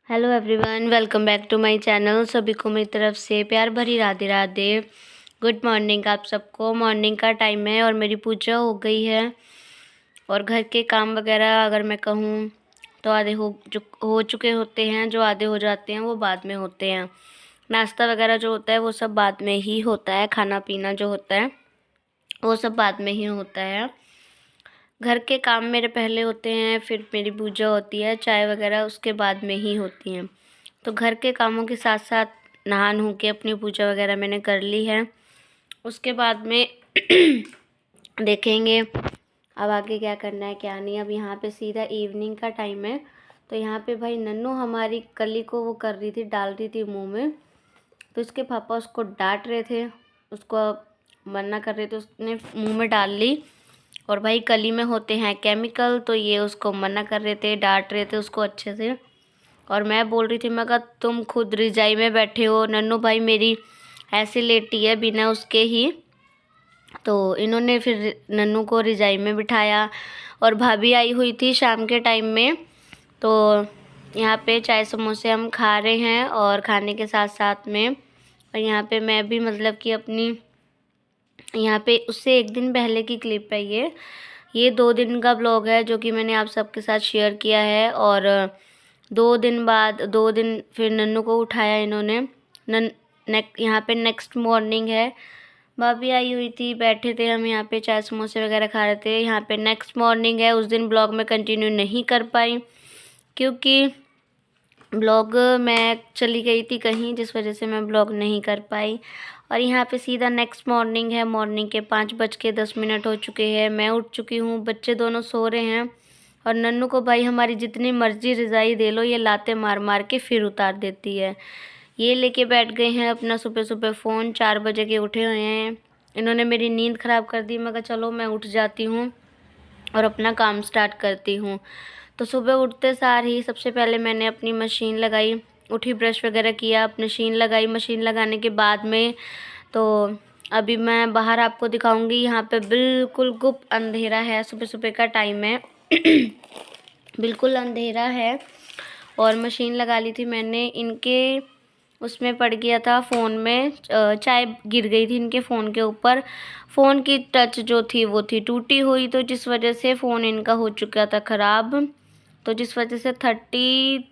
Hello everyone, welcome back to my channel. सभी को मेरी तरफ से प्यार भरी राधे राधे। गुड मॉर्निंग आप सबको। मॉर्निंग का टाइम है और मेरी पूजा हो गई है और घर के काम वगैरह अगर मैं कहूँ तो आधे हो चुके होते हैं। जो आधे हो जाते हैं वो बाद में होते हैं। नाश्ता वगैरह जो होता है वो सब बाद में ही होता है। खाना पीना जो होता है वो सब बाद में ही होता है। घर के काम मेरे पहले होते हैं, फिर मेरी पूजा होती है। चाय वगैरह उसके बाद में ही होती है। तो घर के कामों के साथ साथ नहा नू के अपनी पूजा वगैरह मैंने कर ली है। उसके बाद में देखेंगे अब आगे क्या करना है क्या नहीं। अब यहाँ पे सीधा इवनिंग का टाइम है। तो यहाँ पे भाई नन्नू हमारी कली को वो कर रही थी, डाल रही थी मुंह में। तो उसके पापा उसको डांट रहे थे, उसको मना कर रहे थे, उसने मुंह में डाल ली। और भाई कली में होते हैं केमिकल, तो ये उसको मना कर रहे थे, डांट रहे थे उसको अच्छे से। और मैं बोल रही थी, मैं कहा तुम खुद रिजाई में बैठे हो, नन्नू भाई मेरी ऐसे लेटी है बिना उसके ही। तो इन्होंने फिर नन्नू को रिजाई में बिठाया और भाभी आई हुई थी शाम के टाइम में। तो यहाँ पे चाय समोसे हम खा रहे हैं और खाने के साथ साथ में और यहाँ पे मैं भी मतलब कि अपनी यहाँ पे उससे एक दिन पहले की क्लिप है ये 2 दिन का ब्लॉग है जो कि मैंने आप सबके साथ शेयर किया है। और 2 दिन बाद 2 दिन फिर नन्नू को उठाया इन्होंने। यहाँ पे नेक्स्ट मॉर्निंग है, भाभी आई हुई थी, बैठे थे हम यहाँ पे चाय समोसे वगैरह खा रहे थे। यहाँ पे नेक्स्ट मॉर्निंग है। उस दिन ब्लॉग में कंटिन्यू नहीं कर पाई क्योंकि ब्लॉग मैं चली गई थी कहीं, जिस वजह से मैं ब्लॉग नहीं कर पाई। और यहाँ पे सीधा नेक्स्ट मॉर्निंग है। मॉर्निंग के 5:10 हो चुके हैं। मैं उठ चुकी हूँ, बच्चे दोनों सो रहे हैं। और नन्नू को भाई हमारी जितनी मर्जी रज़ाई दे लो, ये लाते मार मार के फिर उतार देती है। ये लेके बैठ गए हैं अपना सुबह सुबह फ़ोन। 4 बजे के उठे हुए हैं। इन्होंने मेरी नींद ख़राब कर दी। मैं कहा चलो मैं उठ जाती हूँ और अपना काम स्टार्ट करती हूँ। तो सुबह उठते सार ही सबसे पहले मैंने अपनी मशीन लगाई, उठी ब्रश वगैरह किया, मशीन लगाई। मशीन लगाने के बाद में तो अभी मैं बाहर आपको दिखाऊंगी। यहाँ पे बिल्कुल गुप अंधेरा है, सुबह सुबह का टाइम है बिल्कुल अंधेरा है। और मशीन लगा ली थी मैंने। इनके उसमें पड़ गया था फ़ोन में, चाय गिर गई थी इनके फ़ोन के ऊपर। फ़ोन की टच जो थी वो थी टूटी हुई, तो जिस वजह से फ़ोन इनका हो चुका था ख़राब। तो जिस वजह से 30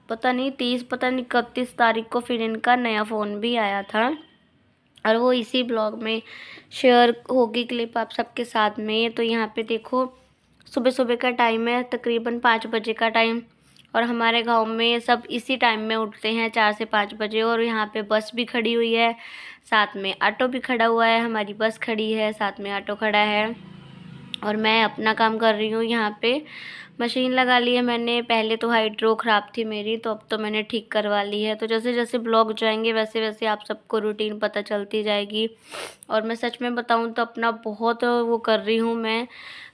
पता नहीं 31 तारीख को फिर इनका नया फ़ोन भी आया था। और वो इसी ब्लॉग में शेयर होगी क्लिप आप सबके साथ में। तो यहाँ पे देखो सुबह सुबह का टाइम है, तकरीबन 5 बजे का टाइम। और हमारे गांव में सब इसी टाइम में उठते हैं, 4 से 5 बजे। और यहाँ पे बस भी खड़ी हुई है, साथ में ऑटो भी खड़ा हुआ है। हमारी बस खड़ी है, साथ में ऑटो खड़ा है और मैं अपना काम कर रही हूँ। यहाँ पे मशीन लगा ली है मैंने। पहले तो हाइड्रो ख़राब थी मेरी, तो अब तो मैंने ठीक करवा ली है। तो जैसे जैसे ब्लॉग जाएंगे वैसे वैसे आप सबको रूटीन पता चलती जाएगी। और मैं सच में बताऊँ तो अपना बहुत वो कर रही हूँ मैं।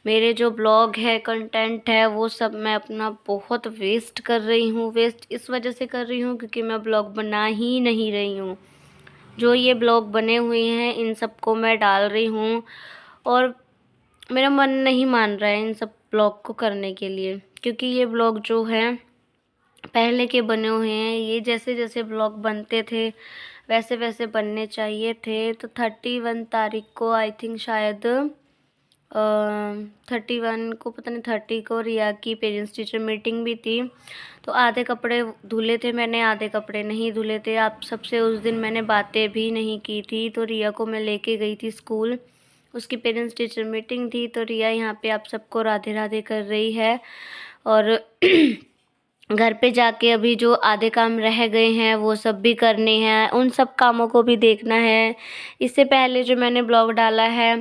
मेरे जो ब्लॉग है, कंटेंट है, वो सब मैं अपना बहुत वेस्ट कर रही हूँ। वेस्ट इस वजह से कर रही हूँ क्योंकि मैं ब्लॉग बना ही नहीं रही हूँ। जो ये ब्लॉग बने हुए हैं इन सबको मैं डाल रही हूँ और मेरा मन नहीं मान रहा है इन सब ब्लॉग को करने के लिए। क्योंकि ये ब्लॉग जो हैं पहले के बने हुए हैं। ये जैसे जैसे ब्लॉग बनते थे वैसे वैसे बनने चाहिए थे। तो 31 तारीख को आई थिंक शायद 31 को, पता नहीं 30 को रिया की पेरेंट्स टीचर मीटिंग भी थी। तो आधे कपड़े धुले थे मैंने, आधे कपड़े नहीं धुले थे। आप सबसे उस दिन मैंने बातें भी नहीं की थी। तो रिया को मैं लेके गई थी स्कूल, उसकी पेरेंट्स टीचर मीटिंग थी। तो रिया यहाँ पे आप सबको राधे राधे कर रही है। और घर पे जाके अभी जो आधे काम रह गए हैं वो सब भी करने हैं, उन सब कामों को भी देखना है। इससे पहले जो मैंने ब्लॉग डाला है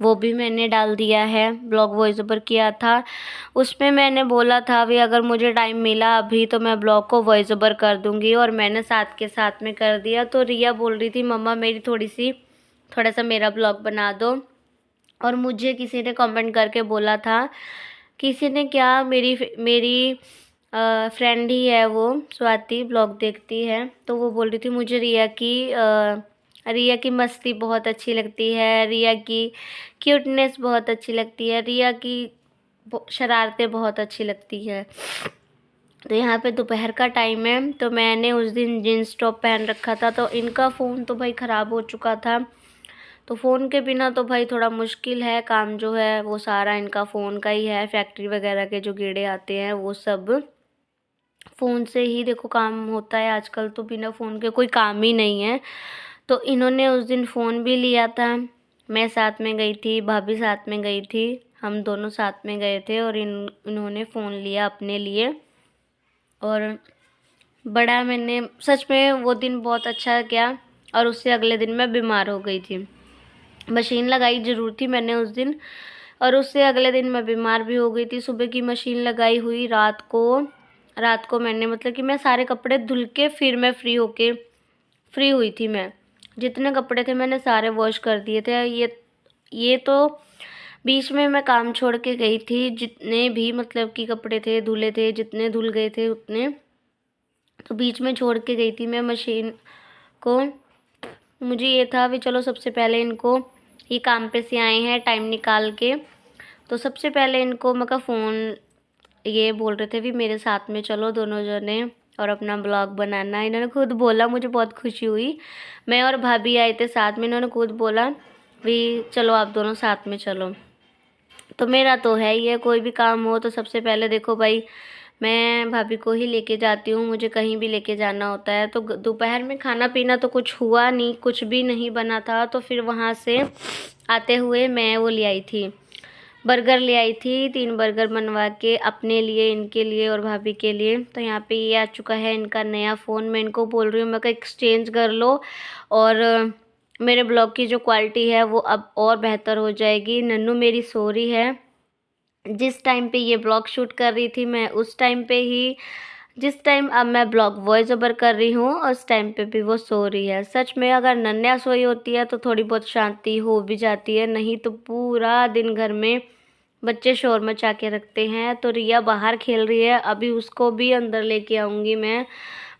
वो भी मैंने डाल दिया है। ब्लॉग वॉइस ओवर किया था, उसमें मैंने बोला था भी अगर मुझे टाइम मिला अभी तो मैं ब्लॉग को वॉइस ओवर कर दूँगी, और मैंने साथ के साथ में कर दिया। तो रिया बोल रही थी मम्मा मेरी थोड़ा सा मेरा ब्लॉग बना दो। और मुझे किसी ने कमेंट करके बोला था, किसी ने क्या, मेरी फ्रेंड ही है वो, स्वाति ब्लॉग देखती है। तो वो बोल रही थी मुझे रिया की मस्ती बहुत अच्छी लगती है, रिया की क्यूटनेस बहुत अच्छी लगती है, रिया की शरारतें बहुत अच्छी लगती है। तो यहाँ पे दोपहर का टाइम है, तो मैंने उस दिन जीन्स टॉप पहन रखा था, तो इनका फ़ोन तो भाई ख़राब हो चुका था। तो फ़ोन के बिना तो भाई थोड़ा मुश्किल है, काम जो है वो सारा इनका फ़ोन का ही है। फैक्ट्री वगैरह के जो गेड़े आते हैं वो सब फ़ोन से ही देखो काम होता है आजकल, तो बिना फ़ोन के कोई काम ही नहीं है। तो इन्होंने उस दिन फ़ोन भी लिया था, मैं साथ में गई थी, भाभी साथ में गई थी, हम दोनों साथ में गए थे और इन्होंने फ़ोन लिया अपने लिए। और बड़ा मैंने सच में वो दिन बहुत अच्छा गया। और उससे अगले दिन मैं बीमार हो गई थी, मशीन लगाई ज़रूर थी मैंने उस दिन, और उससे अगले दिन मैं बीमार भी हो गई थी। सुबह की मशीन लगाई हुई, रात को मैंने मतलब कि मैं सारे कपड़े धुल के फिर मैं फ्री हुई थी। मैं जितने कपड़े थे मैंने सारे वॉश कर दिए थे। ये तो बीच में मैं काम छोड़ के गई थी, जितने भी मतलब कि कपड़े थे धुले थे, जितने धुल गए थे उतने तो बीच में छोड़ के गई थी मैं मशीन को। मुझे ये था भी चलो सबसे पहले इनको, ये काम पे से आए हैं टाइम निकाल के, तो सबसे पहले इनको मैं का फ़ोन, ये बोल रहे थे भी मेरे साथ में चलो दोनों जने और अपना ब्लॉग बनाना। इन्होंने खुद बोला, मुझे बहुत खुशी हुई। मैं और भाभी आए थे साथ में, इन्होंने खुद बोला भी चलो आप दोनों साथ में चलो। तो मेरा तो है ही है, कोई भी काम हो तो सबसे पहले देखो भाई मैं भाभी को ही लेके जाती हूँ, मुझे कहीं भी लेके जाना होता है। तो दोपहर में खाना पीना तो कुछ हुआ नहीं, कुछ भी नहीं बना था। तो फिर वहाँ से आते हुए मैं वो ले आई थी, बर्गर ले आई थी, 3 बर्गर बनवा के अपने लिए, इनके लिए और भाभी के लिए। तो यहाँ पे ये आ चुका है इनका नया फ़ोन। मैं इनको बोल रही हूँ मैं कहा एक्सचेंज कर लो, और मेरे ब्लॉग की जो क्वालिटी है वो अब और बेहतर हो जाएगी। नन्नू मेरी सो रही है, जिस टाइम पे ये ब्लॉग शूट कर रही थी मैं उस टाइम पे ही, जिस टाइम अब मैं ब्लॉग वॉइस ओवर कर रही हूँ उस टाइम पे भी वो सो रही है। सच में अगर नन्या सोई होती है तो थोड़ी बहुत शांति हो भी जाती है, नहीं तो पूरा दिन घर में बच्चे शोर मचा के रखते हैं। तो रिया बाहर खेल रही है, अभी उसको भी अंदर लेके आऊँगी मैं।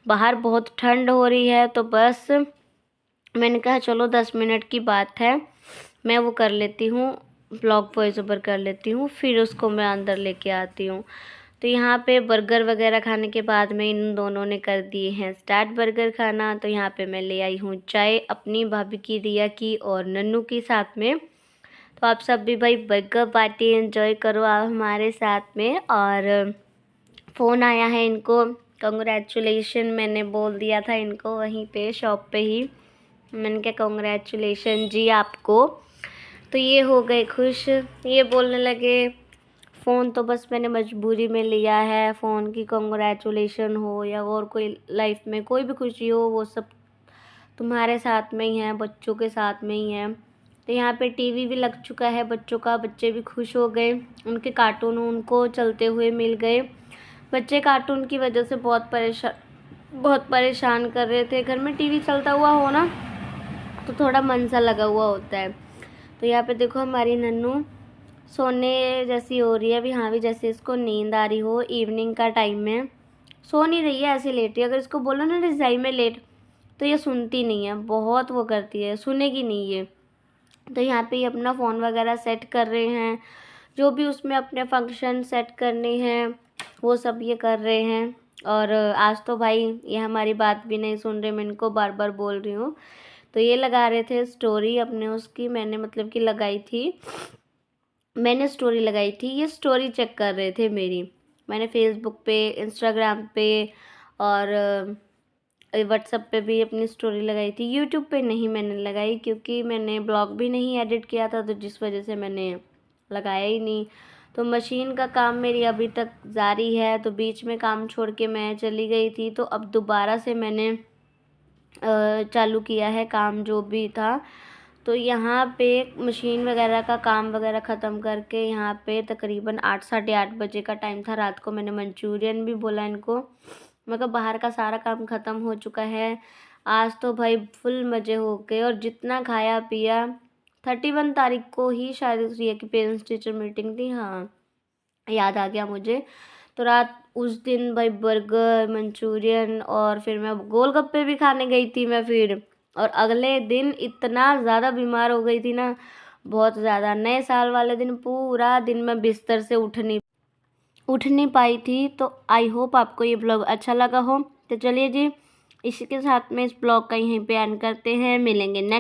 बाहर बहुत ठंड हो रही है, तो बस मैंने कहा चलो 10 मिनट की बात है, मैं वो कर लेती हूँ, ब्लॉग वॉइस ओवर कर लेती हूँ, फिर उसको मैं अंदर लेके आती हूँ। तो यहाँ पे बर्गर वगैरह खाने के बाद में इन दोनों ने कर दिए हैं स्टार्ट बर्गर खाना। तो यहाँ पे मैं ले आई हूँ चाय अपनी, भाभी की, रिया की और नन्नू की साथ में। तो आप सब भी भाई बर्गर पार्टी एंजॉय करो आप हमारे साथ में। और फ़ोन आया है इनको, कंग्रेचुलेशन मैंने बोल दिया था इनको वहीं पे शॉप पे ही, मैंने कहा कंग्रेचुलेशन जी आपको। तो ये हो गए खुश, ये बोलने लगे फ़ोन तो बस मैंने मजबूरी में लिया है, फ़ोन की कंग्रेचुलेशन हो या और कोई लाइफ में कोई भी खुशी हो वो सब तुम्हारे साथ में ही है, बच्चों के साथ में ही है। तो यहाँ पे टीवी भी लग चुका है बच्चों का, बच्चे भी खुश हो गए, उनके कार्टून उनको चलते हुए मिल गए। बच्चे कार्टून की वजह से बहुत परेशान कर रहे थे। घर में टीवी चलता हुआ हो ना तो थोड़ा मन सा लगा हुआ होता है। तो यहाँ पे देखो हमारी नन्नू सोने जैसी हो रही है अभी, हाँ भी जैसे इसको नींद आ रही हो, इवनिंग का टाइम में सो नहीं रही है, ऐसे लेट रही है। अगर इसको बोलो ना रज़ाई में लेट तो ये सुनती नहीं है, बहुत वो करती है, सुनेगी नहीं ये। तो यहाँ पे ये अपना फ़ोन वगैरह सेट कर रहे हैं, जो भी उसमें अपने फंक्शन सेट करने हैं वो सब ये कर रहे हैं। और आज तो भाई ये हमारी बात भी नहीं सुन रहे, मैं इनको बार बार बोल रही हूँ। तो ये लगा रहे थे स्टोरी अपने उसकी, मैंने मतलब कि मैंने स्टोरी लगाई थी, ये स्टोरी चेक कर रहे थे मेरी। मैंने फेसबुक पे, इंस्टाग्राम पे और व्हाट्सएप पे भी अपनी स्टोरी लगाई थी। यूट्यूब पे नहीं मैंने लगाई क्योंकि मैंने ब्लॉग भी नहीं एडिट किया था, तो जिस वजह से मैंने लगाया ही नहीं। तो मशीन का काम मेरी अभी तक जारी है, तो बीच में काम छोड़ के मैं चली गई थी, तो अब दोबारा से मैंने चालू किया है काम जो भी था। तो यहाँ पे मशीन वगैरह का काम वगैरह ख़त्म करके यहाँ पे तकरीबन 8 साढ़े 8 बजे का टाइम था रात को। मैंने मंचूरियन भी बोला इनको, मतलब बाहर का सारा काम ख़त्म हो चुका है। आज तो भाई फुल मज़े हो गए और जितना खाया पिया। 31 तारीख को ही शायद रिया की पेरेंट्स टीचर मीटिंग थी, हाँ याद आ गया मुझे। तो रात उस दिन भाई बर्गर मंचूरियन और फिर मैं गोलगप्पे भी खाने गई थी मैं फिर। और अगले दिन इतना ज़्यादा बीमार हो गई थी ना, बहुत ज़्यादा। नए साल वाले दिन पूरा दिन मैं बिस्तर से उठ नहीं, उठ नहीं पाई थी। तो आई होप आपको ये ब्लॉग अच्छा लगा हो। तो चलिए जी, इसी के साथ में इस ब्लॉग का यहीं पे एंड करते हैं। मिलेंगे नेक्स्ट